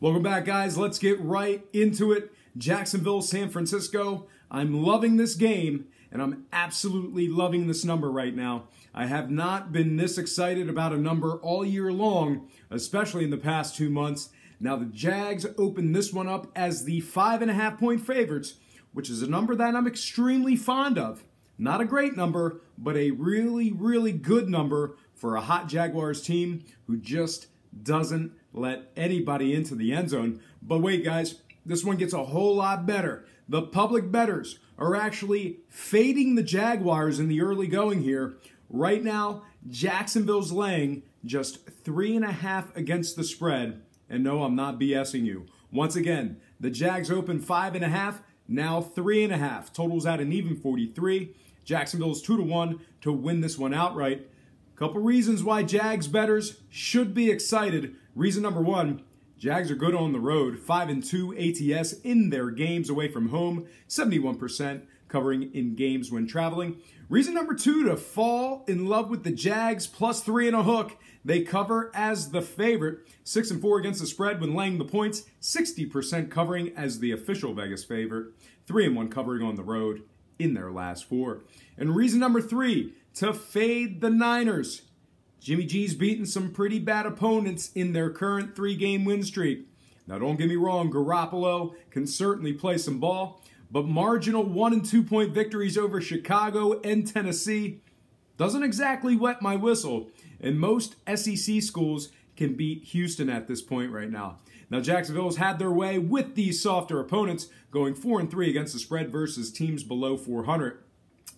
Welcome back, guys. Let's get right into it. Jacksonville, San Francisco. I'm loving this game, and I'm absolutely loving this number right now. I have not been this excited about a number all year long, especially in the past 2 months. Now, the Jags opened this one up as the 5.5-point favorites, which is a number that I'm extremely fond of. Not a great number, but a really, really good number for a hot Jaguars team who just doesn't let anybody into the end zone. But wait, guys, this one gets a whole lot better. The public bettors are actually fading the Jaguars in the early going here. Right now, Jacksonville's laying just 3.5 against the spread. And no, I'm not BSing you. Once again, the Jags open 5.5, now 3.5. Totals at an even 43. Jacksonville's 2-1 to win this one outright. Couple reasons why Jags bettors should be excited. Reason number one, Jags are good on the road. 5-2 ATS in their games away from home. 71% covering in games when traveling. Reason number two, to fall in love with the Jags, +3 and a hook. They cover as the favorite. 6-4 against the spread when laying the points. 60% covering as the official Vegas favorite. 3-1 covering on the road in their last 4. And reason number three, to fade the Niners. Jimmy G's beaten some pretty bad opponents in their current 3-game win streak. Now, don't get me wrong, Garoppolo can certainly play some ball, but marginal 1- and 2-point victories over Chicago and Tennessee doesn't exactly wet my whistle, and most SEC schools can beat Houston at this point right now. Now, Jacksonville's had their way with these softer opponents, going 4-3 against the spread versus teams below 400.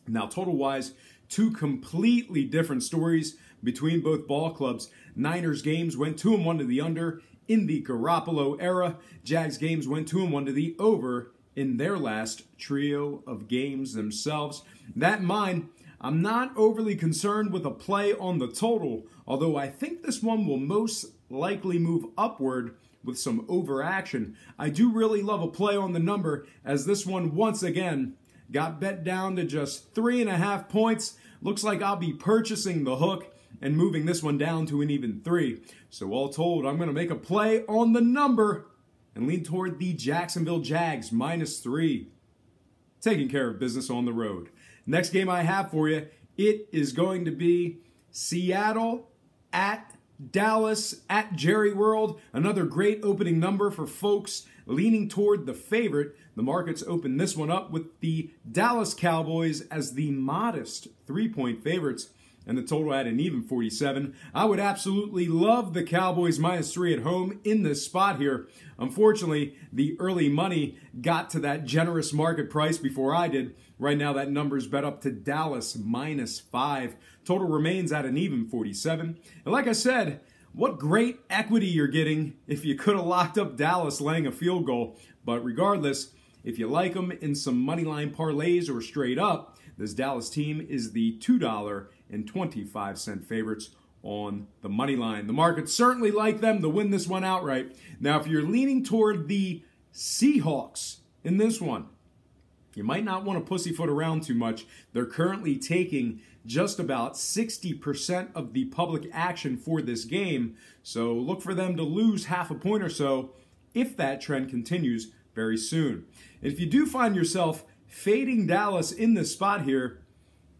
Now, total-wise, two completely different stories between both ball clubs. Niners games went 2-1 to the under in the Garoppolo era. Jags games went 2-1 to the over in their last trio of games themselves. That in mind, I'm not overly concerned with a play on the total, although I think this one will most likely move upward with some overaction. I do really love a play on the number, as this one once again got bet down to just 3.5 points. Looks like I'll be purchasing the hook and moving this one down to an even 3. So all told, I'm going to make a play on the number and lean toward the Jacksonville Jags -3. Taking care of business on the road. Next game I have for you, it is going to be Seattle at Dallas at Jerry World. Another great opening number for folks leaning toward the favorite. The markets open this one up with the Dallas Cowboys as the modest 3-point favorites, and the total at an even 47. I would absolutely love the Cowboys -3 at home in this spot here. Unfortunately, the early money got to that generous market price before I did. Right now, that number's bet up to Dallas -5. Total remains at an even 47. And like I said, what great equity you're getting if you could have locked up Dallas laying a field goal. But regardless, if you like them in some moneyline parlays or straight up, this Dallas team is the $2.25 favorites on the money line. The markets certainly like them to win this one outright. Now, if you're leaning toward the Seahawks in this one, you might not want to pussyfoot around too much. They're currently taking just about 60% of the public action for this game, so look for them to lose half a point or so if that trend continues very soon. And if you do find yourself fading Dallas in this spot here,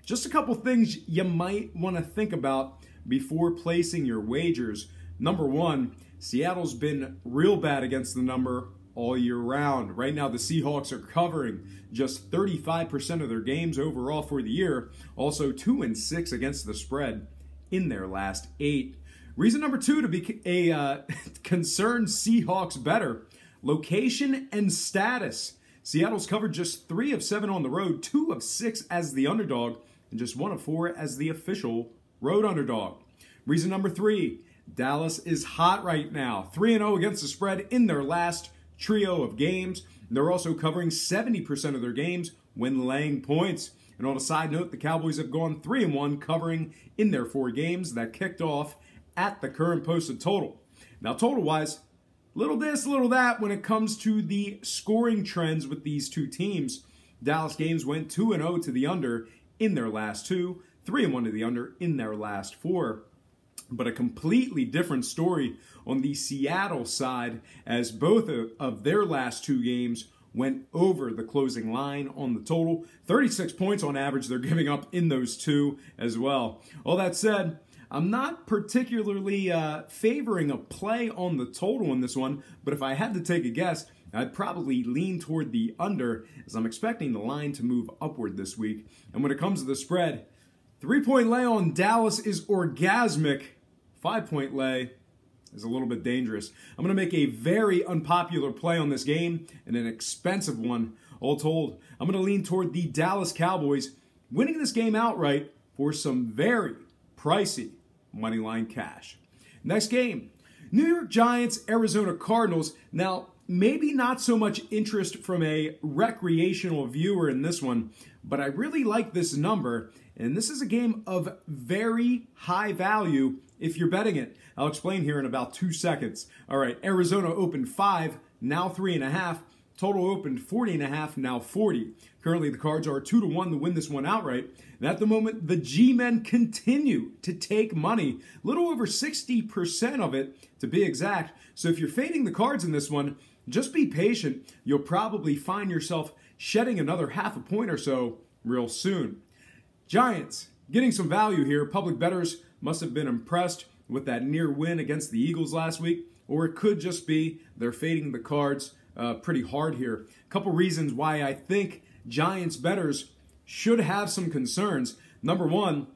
just a couple things you might want to think about before placing your wagers. Number one, Seattle's been real bad against the number all year round. Right now, the Seahawks are covering just 35% of their games overall for the year. Also, 2-6 against the spread in their last 8. Reason number two to be a concerned Seahawks better, location and status. Seattle's covered just 3 of 7 on the road, 2 of 6 as the underdog, and just 1 of 4 as the official road underdog. Reason number three, Dallas is hot right now. 3-0 against the spread in their last trio of games. They're also covering 70% of their games when laying points. And on a side note, the Cowboys have gone 3-1 covering in their 4 games that kicked off at the current posted total. Now, total-wise, little this, little that when it comes to the scoring trends with these two teams. Dallas games went 2-0 to the under in their last 2, 3-1 to the under in their last 4. But a completely different story on the Seattle side, as both of their last 2 games went over the closing line on the total. 36 points on average they're giving up in those 2 as well. All that said, I'm not particularly favoring a play on the total in this one, but if I had to take a guess, I'd probably lean toward the under, as I'm expecting the line to move upward this week. And when it comes to the spread, 3-point lay on Dallas is orgasmic. 5-point lay is a little bit dangerous. I'm going to make a very unpopular play on this game and an expensive one. All told, I'm going to lean toward the Dallas Cowboys winning this game outright for some very pricey moneyline cash. Next game, New York Giants, Arizona Cardinals. Now, maybe not so much interest from a recreational viewer in this one, but I really like this number, and this is a game of very high value if you're betting it. I'll explain here in about 2 seconds. All right, Arizona opened 5, now 3.5. Total opened 40.5, now 40. Currently, the Cards are 2-1 to win this one outright. And at the moment, the G-men continue to take money, a little over 60% of it to be exact. So if you're fading the Cards in this one, just be patient. You'll probably find yourself shedding another half a point or so real soon. Giants getting some value here. Public bettors must have been impressed with that near win against the Eagles last week, or it could just be they're fading the Cards pretty hard here. A couple reasons why I think Giants bettors should have some concerns. Number one,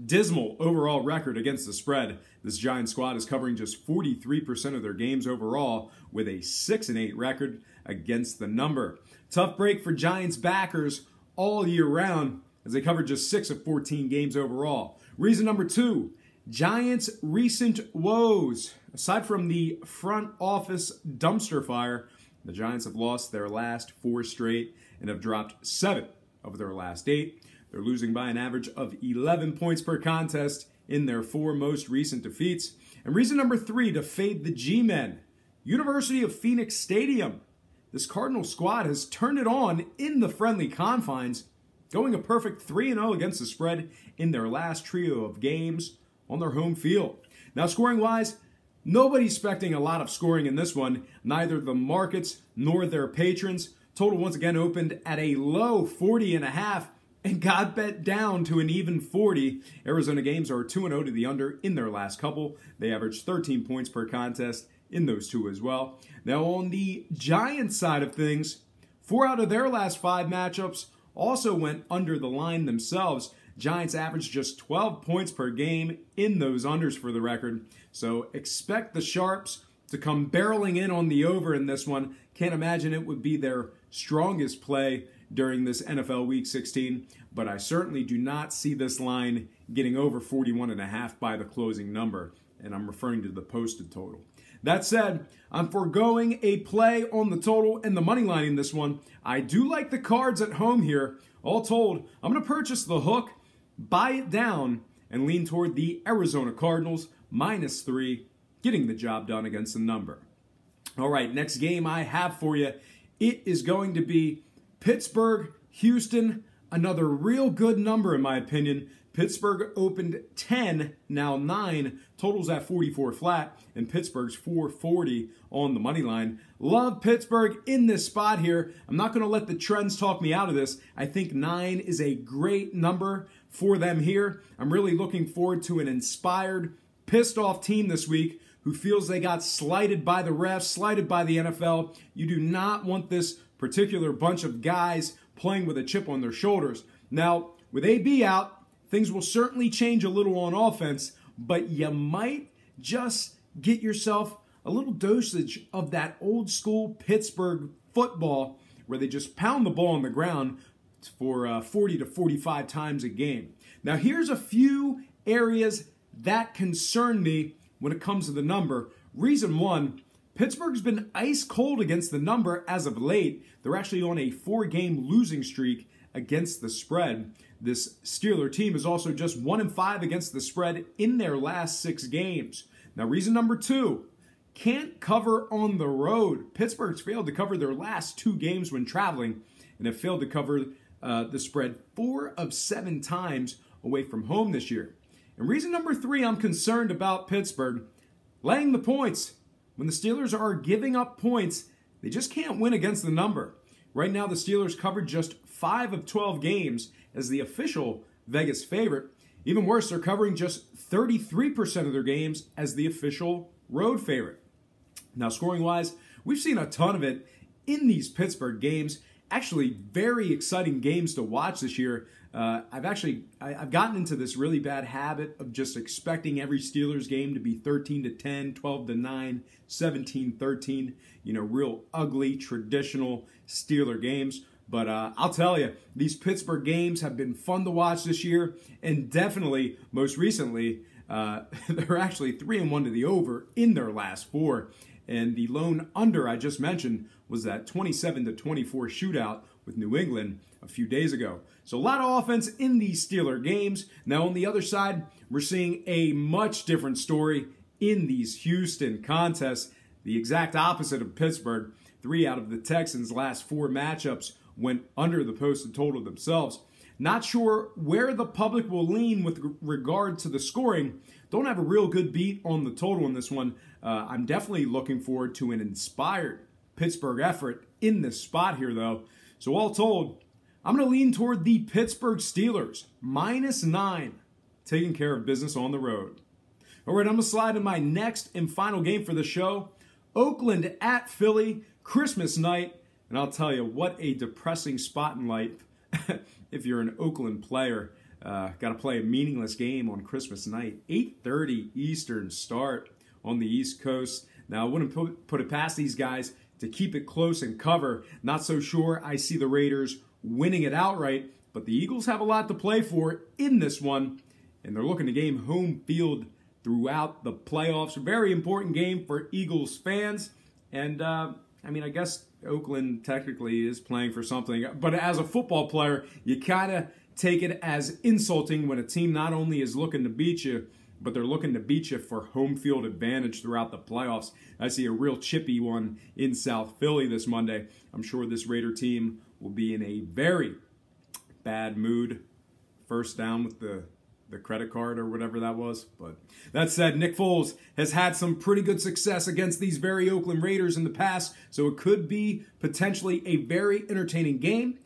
dismal overall record against the spread. This Giants squad is covering just 43% of their games overall with a 6-8 record against the number. Tough break for Giants backers all year round as they covered just 6 of 14 games overall. Reason number two, Giants' recent woes. Aside from the front office dumpster fire, the Giants have lost their last 4 straight and have dropped 7 of their last 8. They're losing by an average of 11 points per contest in their 4 most recent defeats. And reason number 3 to fade the G-men. University of Phoenix Stadium. This Cardinals squad has turned it on in the friendly confines, going a perfect 3-0 against the spread in their last trio of games on their home field. Now, scoring-wise, nobody's expecting a lot of scoring in this one, neither the markets nor their patrons. Total once again opened at a low 40.5 and got bet down to an even 40. Arizona games are 2-0 to the under in their last couple. They averaged 13 points per contest in those 2 as well. Now on the Giants side of things, 4 out of their last 5 matchups also went under the line themselves. Giants averaged just 12 points per game in those unders for the record. So expect the Sharps to come barreling in on the over in this one. Can't imagine it would be their strongest play during this NFL Week 16, but I certainly do not see this line getting over 41.5 by the closing number, and I'm referring to the posted total. That said, I'm foregoing a play on the total and the money line in this one. I do like the Cards at home here. All told, I'm going to purchase the hook, buy it down, and lean toward the Arizona Cardinals -3, getting the job done against the number. All right, next game I have for you, it is going to be Pittsburgh, Houston, another real good number in my opinion. Pittsburgh opened 10, now 9. Totals at 44 flat, and Pittsburgh's 440 on the money line. Love Pittsburgh in this spot here. I'm not going to let the trends talk me out of this. I think 9 is a great number for them here. I'm really looking forward to an inspired, pissed off team this week who feels they got slighted by the refs, slighted by the NFL. You do not want this particular bunch of guys playing with a chip on their shoulders. Now, with AB out, things will certainly change a little on offense, but you might just get yourself a little dosage of that old school Pittsburgh football where they just pound the ball on the ground for 40 to 45 times a game. Now, here's a few areas that concern me when it comes to the number. Reason one, Pittsburgh's been ice cold against the number as of late. They're actually on a 4-game losing streak against the spread. This Steeler team is also just 1-5 against the spread in their last 6 games. Now, reason number 2, can't cover on the road. Pittsburgh's failed to cover their last 2 games when traveling and have failed to cover the spread 4 of 7 times away from home this year. And reason number 3, I'm concerned about Pittsburgh laying the points. When the Steelers are giving up points, they just can't win against the number. Right now, the Steelers covered just 5 of 12 games as the official Vegas favorite. Even worse, they're covering just 33% of their games as the official road favorite. Now, scoring-wise, we've seen a ton of it in these Pittsburgh games. Actually, very exciting games to watch this year. I've gotten into this really bad habit of just expecting every Steelers game to be 13-10, 12-9, 17-13. You know, real ugly, traditional Steeler games. But I'll tell you, these Pittsburgh games have been fun to watch this year, and definitely, most recently, they're actually 3-1 to the over in their last 4. And the lone under I just mentioned was that 27-24 shootout with New England a few days ago. So a lot of offense in these Steeler games. Now on the other side, we're seeing a much different story in these Houston contests. The exact opposite of Pittsburgh. 3 out of the Texans' last 4 matchups went under the posted total themselves. Not sure where the public will lean with regard to the scoring. Don't have a real good beat on the total in this one. I'm definitely looking forward to an inspired Pittsburgh effort in this spot here, though. So all told, I'm going to lean toward the Pittsburgh Steelers, -9, taking care of business on the road. All right, I'm going to slide to my next and final game for the show. Oakland at Philly, Christmas night. And I'll tell you, what a depressing spot in life if you're an Oakland player. Got to play a meaningless game on Christmas night. 8:30 Eastern start on the East Coast. Now, I wouldn't put it past these guys to keep it close and cover. Not so sure I see the Raiders winning it outright, but the Eagles have a lot to play for in this one, and they're looking to gain home field throughout the playoffs. Very important game for Eagles fans, and I guess Oakland technically is playing for something, but as a football player, you kind of take it as insulting when a team not only is looking to beat you, but they're looking to beat you for home field advantage throughout the playoffs. I see a real chippy one in South Philly this Monday. I'm sure this Raider team will be in a very bad mood. First down with the credit card or whatever that was. But that said, Nick Foles has had some pretty good success against these very Oakland Raiders in the past, so it could be potentially a very entertaining game.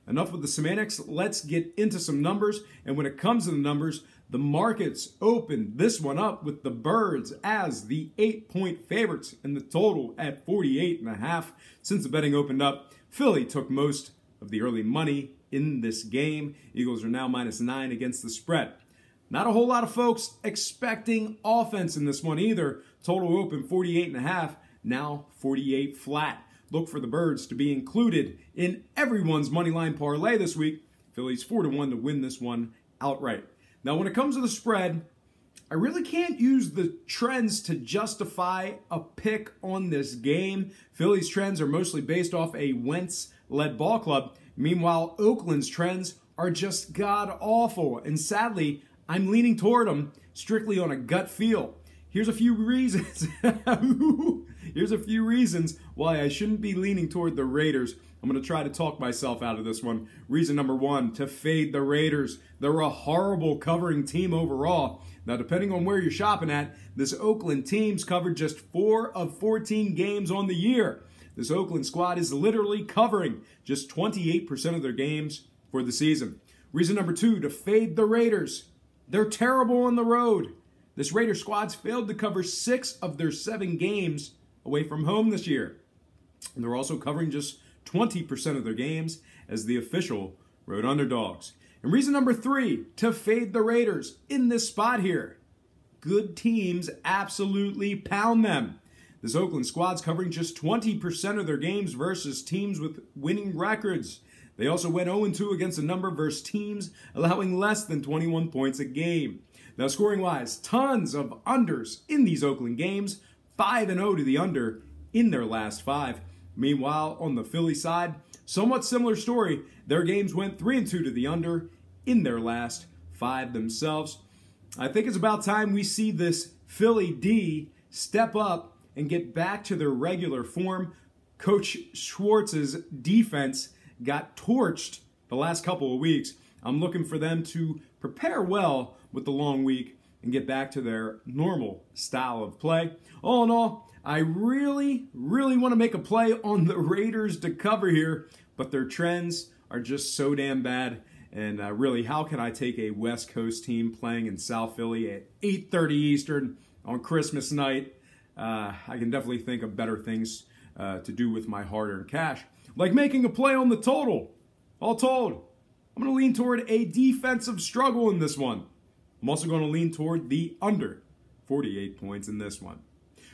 Enough with the semantics. Let's get into some numbers. And when it comes to the numbers, the markets opened this one up with the Birds as the 8-point favorites and the total at 48.5. Since the betting opened up, Philly took most of the early money in this game. Eagles are now -9 against the spread. Not a whole lot of folks expecting offense in this one either. Total open 48.5, now 48 flat. Look for the Birds to be included in everyone's moneyline parlay this week. Philly's 4-1 to win this one outright. Now, when it comes to the spread, I really can't use the trends to justify a pick on this game. Philly's trends are mostly based off a Wentz-led ball club. Meanwhile, Oakland's trends are just god-awful. And sadly, I'm leaning toward them strictly on a gut feel. Here's a few reasons. Here's a few reasons why I shouldn't be leaning toward the Raiders. I'm going to try to talk myself out of this one. Reason number 1, to fade the Raiders. They're a horrible covering team overall. Now, depending on where you're shopping at, this Oakland team's covered just 4 of 14 games on the year. This Oakland squad is literally covering just 28% of their games for the season. Reason number 2, to fade the Raiders. They're terrible on the road. This Raider squad's failed to cover 6 of their 7 games away from home this year. And they're also covering just 20% of their games as the official road underdogs. And reason number 3, to fade the Raiders in this spot here. Good teams absolutely pound them. This Oakland squad's covering just 20% of their games versus teams with winning records. They also went 0-2 against a number versus teams allowing less than 21 points a game. Now, scoring-wise, tons of unders in these Oakland games. 5-0 to the under in their last 5. Meanwhile, on the Philly side, somewhat similar story. Their games went 3-2 to the under in their last 5 themselves. I think it's about time we see this Philly D step up and get back to their regular form. Coach Schwartz's defense got torched the last couple of weeks. I'm looking for them to prepare well with the long week and get back to their normal style of play. All in all, I really want to make a play on the Raiders to cover here, but their trends are just so damn bad. And really, how can I take a West Coast team playing in South Philly at 8:30 Eastern on Christmas night? I can definitely think of better things to do with my hard-earned cash, like making a play on the total. All told, I'm going to lean toward a defensive struggle in this one. I'm also going to lean toward the under 48 points in this one.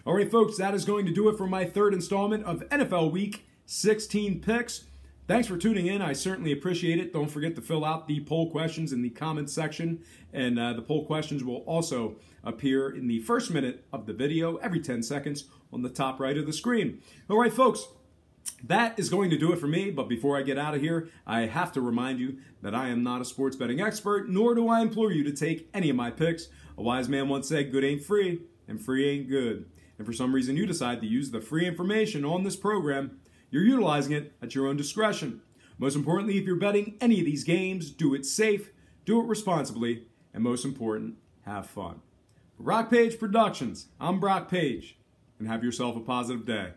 All right, folks, that is going to do it for my third installment of NFL Week 16 picks. Thanks for tuning in. I certainly appreciate it. Don't forget to fill out the poll questions in the comments section. And the poll questions will also appear in the first minute of the video every 10 seconds on the top right of the screen. All right, folks, that is going to do it for me. But before I get out of here, I have to remind you that I am not a sports betting expert, nor do I implore you to take any of my picks. A wise man once said, good ain't free, and free ain't good. And for some reason you decide to use the free information on this program, you're utilizing it at your own discretion. Most importantly, if you're betting any of these games, do it safe, do it responsibly, and most important, have fun. For Rock Page Productions, I'm Brock Page, and have yourself a positive day.